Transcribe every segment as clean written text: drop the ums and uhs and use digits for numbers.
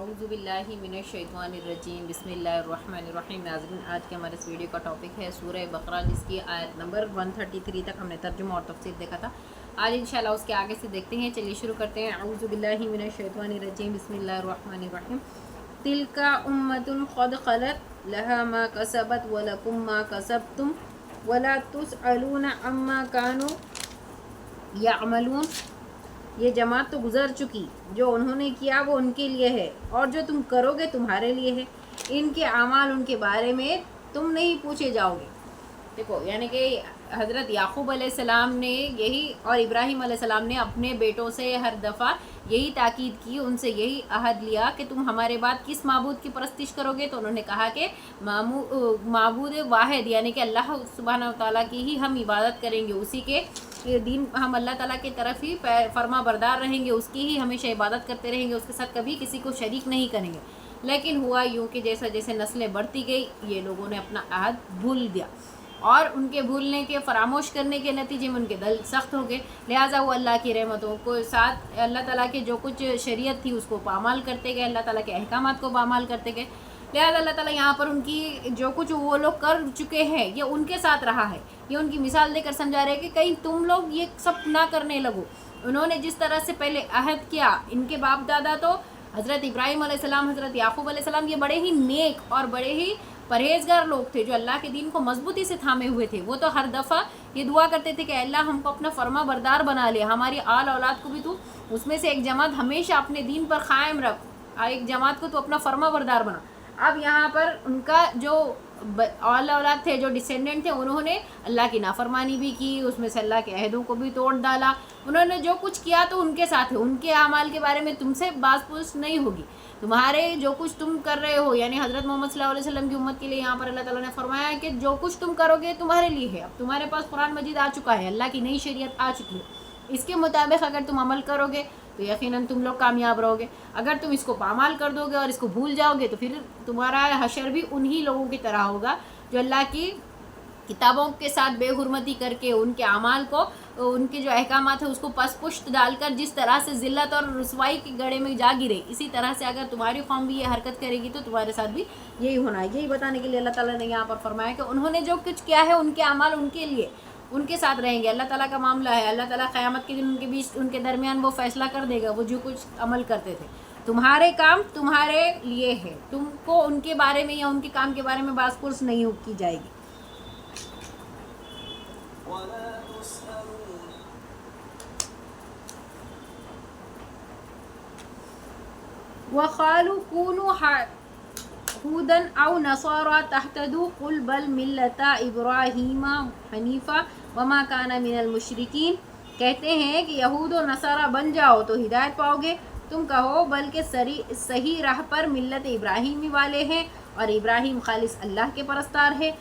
اعوذ باللہ من الشیطان الرجیم بسم اللہ الرحمن الرحیم۔ ناظرین، آج کے ہمارے اس ویڈیو کا ٹاپک ہے سورہ بقرہ، جس کی آیت نمبر 133 تک ہم نے ترجمہ اور تفسیر دیکھا تھا۔ آج انشاءاللہ اس کے آگے سے دیکھتے ہیں۔ چلیے شروع کرتے ہیں۔ اعوذ باللہ من الشیطان الرجیم بسم اللہ الرحمن الرحیم۔ تلک امۃ قد خلت لها ما کسبت ولکم ما کسبتم ولا تسألون عما كانوا یعملون۔ یہ جماعت تو گزر چکی، جو انہوں نے کیا وہ ان کے لیے ہے، اور جو تم کرو گے تمہارے لیے ہے۔ ان کے اعمال ان کے بارے میں تم نہیں پوچھے جاؤ گے۔ دیکھو، یعنی کہ حضرت یعقوب علیہ السلام نے یہی، اور ابراہیم علیہ السلام نے اپنے بیٹوں سے ہر دفعہ یہی تاکید کی، ان سے یہی عہد لیا کہ تم ہمارے بعد کس معبود کی پرستش کرو گے؟ تو انہوں نے کہا کہ معبود واحد، یعنی کہ اللہ سبحانہ و تعالیٰ کی ہی ہم عبادت کریں گے، اسی کے دین، ہم اللہ تعالیٰ کی طرف ہی فرما بردار رہیں گے، اس کی ہی ہمیشہ عبادت کرتے رہیں گے، اس کے ساتھ کبھی کسی کو شریک نہیں کریں گے۔ لیکن ہوا یوں کہ جیسا جیسے نسلیں بڑھتی گئی، یہ لوگوں نے اپنا عہد بھول دیا، اور ان کے بھولنے کے، فراموش کرنے کے نتیجے میں ان کے دل سخت ہو گئے۔ لہٰذا وہ اللہ کی رحمتوں کو ساتھ اللہ تعالیٰ کے جو کچھ شریعت تھی اس کو پامال کرتے گئے، اللہ تعالیٰ کے احکامات کو پامال کرتے گئے۔ لہٰذا اللہ تعالیٰ یہاں پر ان کی جو کچھ وہ لوگ کر چکے ہیں یہ ان کے ساتھ رہا ہے۔ یہ ان کی مثال دے کر سمجھا رہے کہ کہیں تم لوگ یہ سب نہ کرنے لگو۔ انہوں نے جس طرح سے پہلے عہد کیا، ان کے باپ دادا تو حضرت ابراہیم علیہ السلام، حضرت یعقوب علیہ السلام، یہ بڑے ہی نیک اور بڑے ہی پرہیزگار لوگ تھے، جو اللہ کے دین کو مضبوطی سے تھامے ہوئے تھے۔ وہ تو ہر دفعہ یہ دعا کرتے تھے کہ اللہ ہم کو اپنا فرما بردار بنا لے، ہماری آل اولاد کو بھی تو اس میں سے ایک جماعت ہمیشہ اپنے دین پر قائم رکھ، ایک جماعت کو تو اپنا فرما بردار بنا۔ اب یہاں پر ان کا جو آل اولاد تھے، جو ڈسینڈنٹ تھے، انہوں نے اللہ کی نافرمانی بھی کی، اس میں سے اللہ کے عہدوں کو بھی توڑ ڈالا۔ انہوں نے جو کچھ کیا تو ان کے ساتھ ہے، ان کے اعمال کے بارے میں تم سے باز پوچھ نہیں ہوگی۔ تمہارے جو کچھ تم کر رہے ہو، یعنی حضرت محمد صلی اللہ علیہ وسلم کی امت کے لیے یہاں پر اللہ تعالیٰ نے فرمایا ہے کہ جو کچھ تم کرو گے تمہارے لیے ہے۔ اب تمہارے پاس قرآن مجید آ چکا ہے، اللہ کی نئی شریعت آ چکی ہے، اس کے مطابق اگر تم عمل کرو گے تو یقیناً تم لوگ کامیاب رہو گے۔ اگر تم اس کو پامال کر دو گے اور اس کو بھول جاؤ گے تو پھر تمہارا حشر بھی انہی لوگوں کی طرح ہوگا جو اللہ کی کتابوں کے ساتھ بے حرمتی کر کے، ان کے اعمال کو، ان کے جو احکامات ہیں اس کو پس پشت ڈال کر جس طرح سے ذلت اور رسوائی کے گڑھے میں جا گرے، اسی طرح سے اگر تمہاری قوم بھی یہ حرکت کرے گی تو تمہارے ساتھ بھی یہی ہونا ہے۔ یہی بتانے کے لیے اللہ تعالیٰ نے یہاں پر فرمایا کہ انہوں نے جو کچھ کیا ہے ان کے اعمال ان کے لیے، ان کے ساتھ رہیں گے۔ اللہ تعالیٰ کا معاملہ ہے، اللہ تعالیٰ قیامت کے دن ان کے بیچ، ان کے درمیان وہ فیصلہ کر دے گا، وہ جو کچھ عمل کرتے تھے۔ تمہارے کام تمہارے لیے ہے، تم کو ان کے بارے میں یا ان کے کام کے بارے میں باز پرس نہیں کی جائے گی۔ وَقَالُوا كُونُوا هُودًا أَوْ نَصَارَىٰ تَهْتَدُوا قُلْ بَلْ مِلَّةَ إِبْرَاهِيمَ حَنِيفًا وَمَا كَانَ مِنَ الْمُشْرِكِينَ۔ کہتے ہیں کہ یہود و نصارہ بن جاؤ تو ہدایت پاؤ گے۔ تم کہو بلکہ صحیح راہ پر ملت ابراہیمی والے ہیں، اور ابراہیم خالص اللہ کے پرستار ہے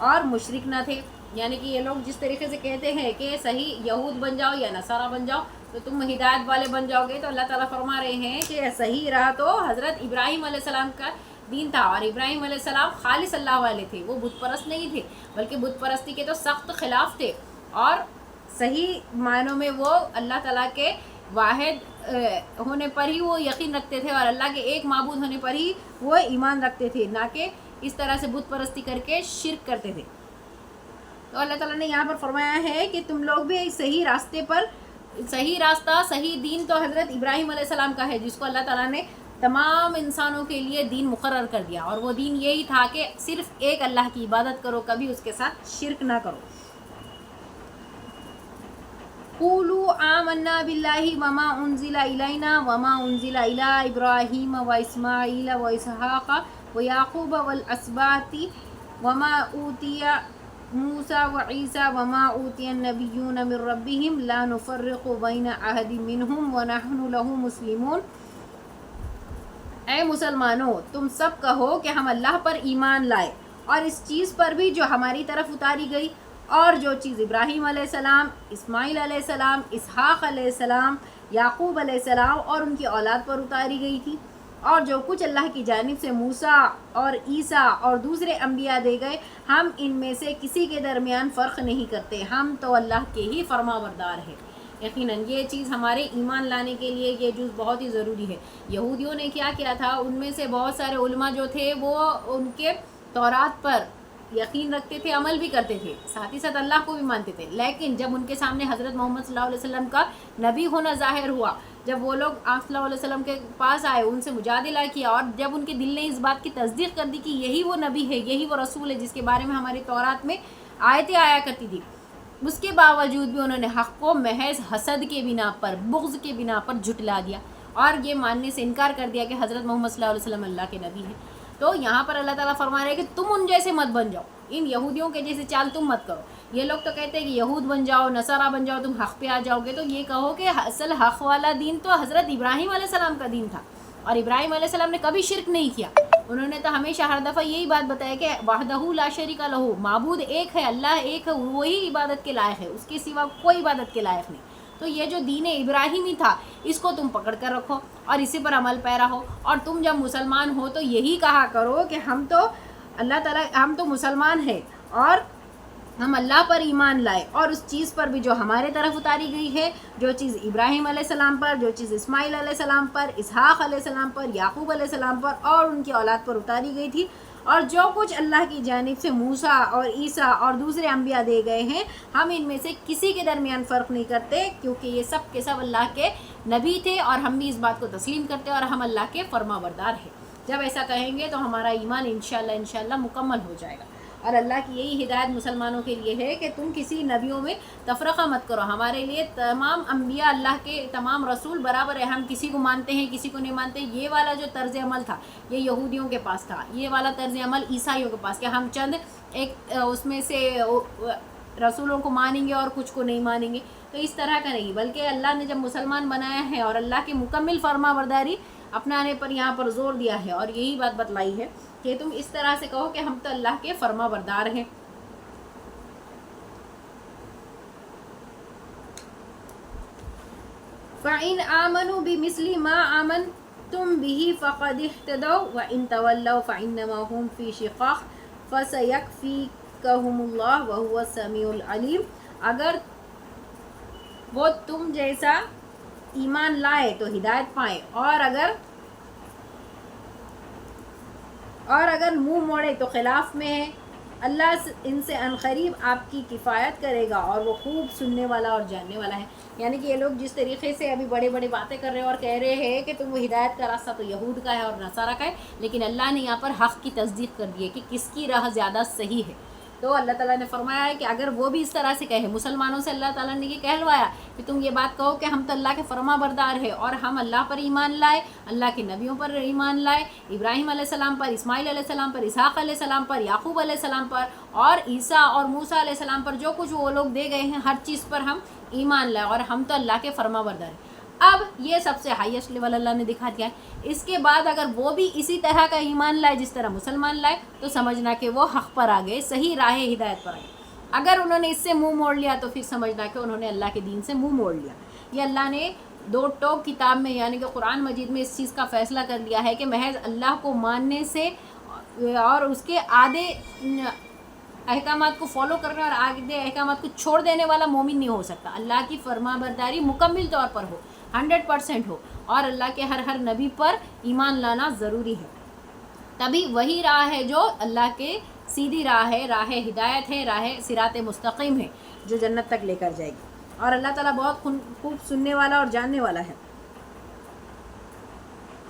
اور مشرک نہ تھے۔ یعنی کہ یہ لوگ جس طریقے سے کہتے ہیں کہ صحیح یہود بن جاؤ یا نصارہ بن جاؤ تو تم ہدایت والے بن جاؤ گے، تو اللہ تعالیٰ فرما رہے ہیں کہ صحیح راہ تو حضرت ابراہیم علیہ السلام کا دین تھا، اور ابراہیم علیہ السلام خالص اللہ والے تھے، وہ بت پرست نہیں تھے، بلکہ بت پرستی کے تو سخت خلاف تھے، اور صحیح معنوں میں وہ اللہ تعالیٰ کے واحد ہونے پر ہی وہ یقین رکھتے تھے، اور اللہ کے ایک معبود ہونے پر ہی وہ ایمان رکھتے تھے، نہ کہ اس طرح سے بت پرستی کر کے شرک کرتے تھے۔ تو اللہ تعالیٰ نے یہاں پر فرمایا ہے کہ تم لوگ بھی صحیح راستے پر، صحیح راستہ، صحیح دین تو حضرت ابراہیم علیہ السلام کا ہے، جس کو اللہ تعالیٰ نے تمام انسانوں کے لیے دین مقرر کر دیا، اور وہ دین یہی تھا کہ صرف ایک اللہ کی عبادت کرو، کبھی اس کے ساتھ شرک نہ کرو۔ قولوا آمنا باللہ وما انزل الینا وما انزل الی ابراہیم واسماعیل واسحاق ویعقوب والاسباط وما اوتی موسیٰ وعیسیٰ وما اوتی النبیون من ربہم لا نفرق بین احد منہم ونحن لہ مسلمون۔ اے مسلمانوں، تم سب کہو کہ ہم اللہ پر ایمان لائے، اور اس چیز پر بھی جو ہماری طرف اتاری گئی، اور جو چیز ابراہیم علیہ السلام، اسماعیل علیہ السلام، اسحاق علیہ السلام، یعقوب علیہ السلام اور ان کی اولاد پر اتاری گئی تھی، اور جو کچھ اللہ کی جانب سے موسیٰ اور عیسیٰ اور دوسرے انبیاء دے گئے، ہم ان میں سے کسی کے درمیان فرق نہیں کرتے، ہم تو اللہ کے ہی فرما بردار ہیں۔ یقیناً یہ چیز ہمارے ایمان لانے کے لیے یہ جز بہت ہی ضروری ہے. یہودیوں نے کیا کیا تھا، ان میں سے بہت سارے علماء جو تھے وہ ان کے تورات پر یقین رکھتے تھے، عمل بھی کرتے تھے، ساتھ ہی ساتھ اللہ کو بھی مانتے تھے. لیکن جب ان کے سامنے حضرت محمد صلی اللہ علیہ وسلم کا نبی ہونا ظاہر ہوا، جب وہ لوگ آپ صلی اللہ علیہ وسلم کے پاس آئے، ان سے مجادلہ کیا، اور جب ان کے دل نے اس بات کی تصدیق کر دی کہ یہی وہ نبی ہے، یہی وہ رسول ہے جس کے بارے میں ہماری تورات میں آیتیں آیا کرتی تھی، اس کے باوجود بھی انہوں نے حق کو محض حسد کے بنا پر، بغض کے بنا پر جھٹلا دیا اور یہ ماننے سے انکار کر دیا کہ حضرت محمد صلی اللہ علیہ وسلم اللہ کے نبی ہیں. تو یہاں پر اللہ تعالیٰ فرما رہے ہیں کہ تم ان جیسے مت بن جاؤ، ان یہودیوں کے جیسے چال تم مت کرو. یہ لوگ تو کہتے ہیں کہ یہود بن جاؤ، نصارہ بن جاؤ، تم حق پہ آ جاؤ گے. تو یہ کہو کہ اصل حق والا دین تو حضرت ابراہیم علیہ السلام کا دین تھا، اور ابراہیم علیہ السلام نے کبھی شرک نہیں کیا. انہوں نے تو ہمیشہ ہر دفعہ یہی بات بتایا کہ وحدہ لا شریک لہ، معبود ایک ہے، اللہ ایک ہے، وہی عبادت کے لائق ہے، اس کے سوا کوئی عبادت کے لائق نہیں. تو یہ جو دین ابراہیمی تھا اس کو تم پکڑ کر رکھو اور اسی پر عمل پیرا ہو. اور تم جب مسلمان ہو تو یہی کہا کرو کہ ہم تو اللہ تعالیٰ، ہم تو مسلمان ہیں اور ہم اللہ پر ایمان لائے، اور اس چیز پر بھی جو ہمارے طرف اتاری گئی ہے، جو چیز ابراہیم علیہ السلام پر، جو چیز اسماعیل علیہ السلام پر، اسحاق علیہ السلام پر، یعقوب علیہ السلام پر اور ان کی اولاد پر اتاری گئی تھی، اور جو کچھ اللہ کی جانب سے موسیٰ اور عیسیٰ اور دوسرے انبیاء دے گئے ہیں، ہم ان میں سے کسی کے درمیان فرق نہیں کرتے، کیونکہ یہ سب کے سب اللہ کے نبی تھے اور ہم بھی اس بات کو تسلیم کرتے اور ہم اللہ کے فرما بردار ہیں. جب ایسا کہیں گے تو ہمارا ایمان انشاءاللہ مکمل ہو جائے گا. اور اللہ کی یہی ہدایت مسلمانوں کے لیے ہے کہ تم کسی نبیوں میں تفرقہ مت کرو. ہمارے لیے تمام انبیاء، اللہ کے تمام رسول برابر ہے، ہم کسی کو مانتے ہیں کسی کو نہیں مانتے. یہ والا جو طرز عمل تھا یہ یہودیوں کے پاس تھا، یہ والا طرز عمل عیسائیوں کے پاس، کہ ہم چند ایک اس میں سے رسولوں کو مانیں گے اور کچھ کو نہیں مانیں گے. تو اس طرح کا نہیں، بلکہ اللہ نے جب مسلمان بنایا ہے اور اللہ کی مکمل فرما برداری اپنانے پر یہاں پر زور دیا ہے، اور یہی بات بتلائی ہے کہ تم اس طرح سے کہو کہ ہم تو اللہ کے فرما بردار ہیں. فَإِنْ آمَنُوا بِمِثْلِ مَا آمَنْتُمْ بِهِ فَقَدِ اهْتَدَوْا وَإِنْ تَوَلَّوْا فَإِنَّمَا هُمْ فِي شِقَاقٍ فَسَيَكْفِيكَهُمُ اللَّهُ وَهُوَ السَّمِيعُ الْعَلِيمُ. اگر وہ تم جیسا ایمان لائے تو ہدایت پائیں، اور اگر منہ موڑے تو خلاف میں ہے. اللہ ان سے عنقریب آپ کی کفایت کرے گا اور وہ خوب سننے والا اور جاننے والا ہے. یعنی کہ یہ لوگ جس طریقے سے ابھی بڑے بڑے باتیں کر رہے ہیں اور کہہ رہے ہیں کہ تم وہ ہدایت کا راستہ تو یہود کا ہے اور نصارہ کا ہے، لیکن اللہ نے یہاں پر حق کی تصدیق کر دی ہے کہ کس کی راہ زیادہ صحیح ہے. تو اللہ تعالیٰ نے فرمایا ہے کہ اگر وہ بھی اس طرح سے کہے، مسلمانوں سے اللہ تعالیٰ نے یہ کہلوایا کہ تم یہ بات کہو کہ ہم تو اللہ کے فرما بردار ہے اور ہم اللہ پر ایمان لائے، اللہ کے نبیوں پر ایمان لائے، ابراہیم علیہ السلام پر، اسماعیل علیہ السلام پر، اسحاق علیہ السلام پر، یعقوب علیہ السلام پر اور عیسیٰ اور موسیٰ علیہ السلام پر، جو کچھ وہ لوگ دے گئے ہیں ہر چیز پر ہم ایمان لائے اور ہم تو اللہ کے فرما بردار ہیں. اب یہ سب سے ہائیسٹ لیول اللہ نے دکھا دیا ہے. اس کے بعد اگر وہ بھی اسی طرح کا ایمان لائے جس طرح مسلمان لائے تو سمجھنا کہ وہ حق پر آ گئے، صحیح راہ ہدایت پر آ گئے. اگر انہوں نے اس سے منہ موڑ لیا تو پھر سمجھنا کہ انہوں نے اللہ کے دین سے منہ موڑ لیا. یہ اللہ نے دو ٹوک کتاب میں یعنی کہ قرآن مجید میں اس چیز کا فیصلہ کر لیا ہے کہ محض اللہ کو ماننے سے اور اس کے آدھے احکامات کو فالو کرنے اور آگے احکامات کو چھوڑ دینے والا مومن نہیں ہو سکتا. اللہ کی فرما برداری مکمل طور پر ہو، 100% ہو، اور اللہ کے ہر نبی پر ایمان لانا ضروری ہے. تبھی وہی راہ ہے جو اللہ کے سیدھی راہ ہے، راہ ہدایت ہے، راہ صراط مستقیم ہے جو جنت تک لے کر جائے گی. اور اللہ تعالیٰ بہت خوب سننے والا اور جاننے والا ہے.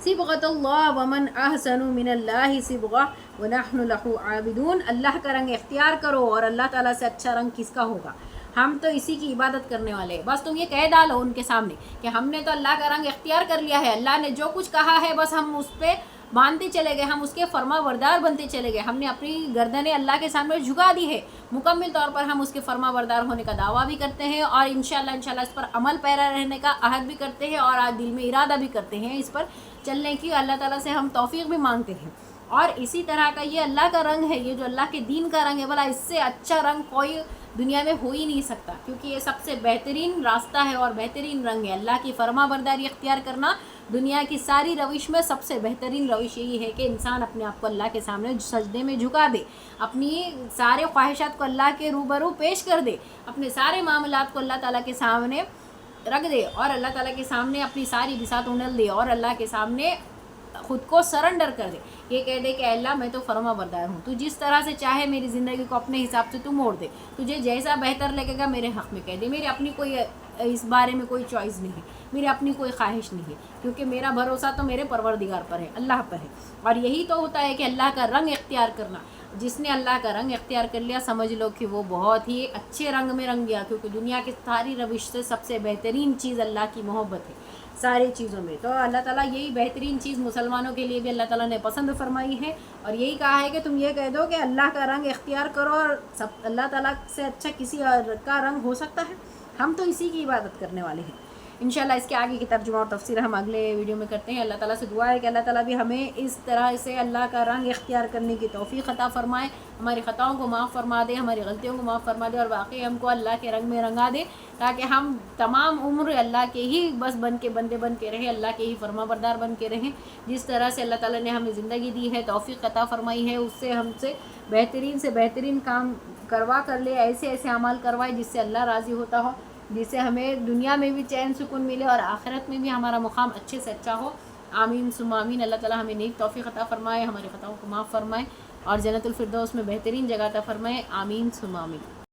صبغۃ اللہ ومن احسن من اللہ صبغہ ونحن لہ عابدون. اللہ کا رنگ اختیار کرو اور اللہ تعالیٰ سے اچھا رنگ کس کا ہوگا، ہم تو اسی کی عبادت کرنے والے ہیں. بس تم یہ کہہ ڈالو ان کے سامنے کہ ہم نے تو اللہ کا رنگ اختیار کر لیا ہے، اللہ نے جو کچھ کہا ہے بس ہم اس پہ مانتے چلے گئے، ہم اس کے فرما بردار بنتے چلے گئے، ہم نے اپنی گردنیں اللہ کے سامنے جھکا دی ہے. مکمل طور پر ہم اس کے فرما بردار ہونے کا دعویٰ بھی کرتے ہیں اور انشاءاللہ اس پر عمل پیرا رہنے کا عہد بھی کرتے ہیں اور آج دل میں ارادہ بھی کرتے ہیں اس پر چلنے کی. اللہ تعالیٰ سے ہم توفیق بھی مانگتے ہیں. اور اسی طرح کا یہ اللہ کا رنگ ہے، یہ جو اللہ کے دین کا رنگ ہے، بھلا اس سے اچھا رنگ کوئی دنیا میں ہو ہی نہیں سکتا، کیونکہ یہ سب سے بہترین راستہ ہے اور بہترین رنگ ہے. اللہ کی فرما برداری اختیار کرنا دنیا کی ساری روش میں سب سے بہترین روش یہی ہے کہ انسان اپنے آپ کو اللہ کے سامنے سجدے میں جھکا دے، اپنی سارے خواہشات کو اللہ کے روبرو پیش کر دے، اپنے سارے معاملات کو اللہ تعالیٰ کے سامنے رکھ دے اور اللہ تعالیٰ کے سامنے اپنی ساری بساط انڈل دے اور اللہ کے سامنے خود کو سرنڈر کر دے. یہ کہہ دے کہ اللہ میں تو فرما بردار ہوں, تو جس طرح سے چاہے میری زندگی کو اپنے حساب سے تو موڑ دے, تجھے جیسا بہتر لگے گا میرے حق میں کہہ دے. میری اپنی کوئی اس بارے میں کوئی چوائس نہیں ہے, میری اپنی کوئی خواہش نہیں ہے, کیونکہ میرا بھروسہ تو میرے پروردگار پر ہے, اللہ پر ہے. اور یہی تو ہوتا ہے کہ اللہ کا رنگ اختیار کرنا. جس نے اللہ کا رنگ اختیار کر لیا سمجھ لو کہ وہ بہت ہی اچھے رنگ میں رنگ گیا, کیونکہ دنیا کی ساری روش سے سب سے بہترین چیز اللہ کی محبت ہے ساری چیزوں میں. تو اللہ تعالیٰ یہی بہترین چیز مسلمانوں کے لیے بھی اللہ تعالیٰ نے پسند فرمائی ہے, اور یہی کہا ہے کہ تم یہ کہہ دو کہ اللہ کا رنگ اختیار کرو, اور سب اللہ تعالیٰ سے اچھا کسی اور کا رنگ ہو سکتا ہے؟ ہم تو اسی کی عبادت کرنے والے ہیں. انشاءاللہ اس کے آگے کی ترجمہ اور تفسیر ہم اگلے ویڈیو میں کرتے ہیں. اللہ تعالیٰ سے دعا ہے کہ اللہ تعالیٰ بھی ہمیں اس طرح سے اللہ کا رنگ اختیار کرنے کی توفیق عطا فرمائے, ہماری خطاؤں کو معاف فرما دے, ہماری غلطیوں کو معاف فرما دے, اور واقعی ہم کو اللہ کے رنگ میں رنگا دے, تاکہ ہم تمام عمر اللہ کے ہی بس بندے بن کے رہیں, اللہ کے ہی فرما بردار بن کے رہیں. جس طرح سے اللہ تعالیٰ نے ہمیں زندگی دی ہے, توفیق عطا فرمائی ہے, اس سے ہم سے بہترین کام کروا کر لے, ایسے اعمال کروائے جس سے اللہ راضی ہوتا ہو, جس سے ہمیں دنیا میں بھی چین سکون ملے اور آخرت میں بھی ہمارا مقام اچھے سے اچھا ہو. آمین ثم آمین. اللہ تعالیٰ ہمیں نیک توفیق عطا فرمائے, ہماری خطاؤں کو معاف فرمائے, اور جنت الفردوس میں بہترین جگہ عطا فرمائے. آمین ثم آمین.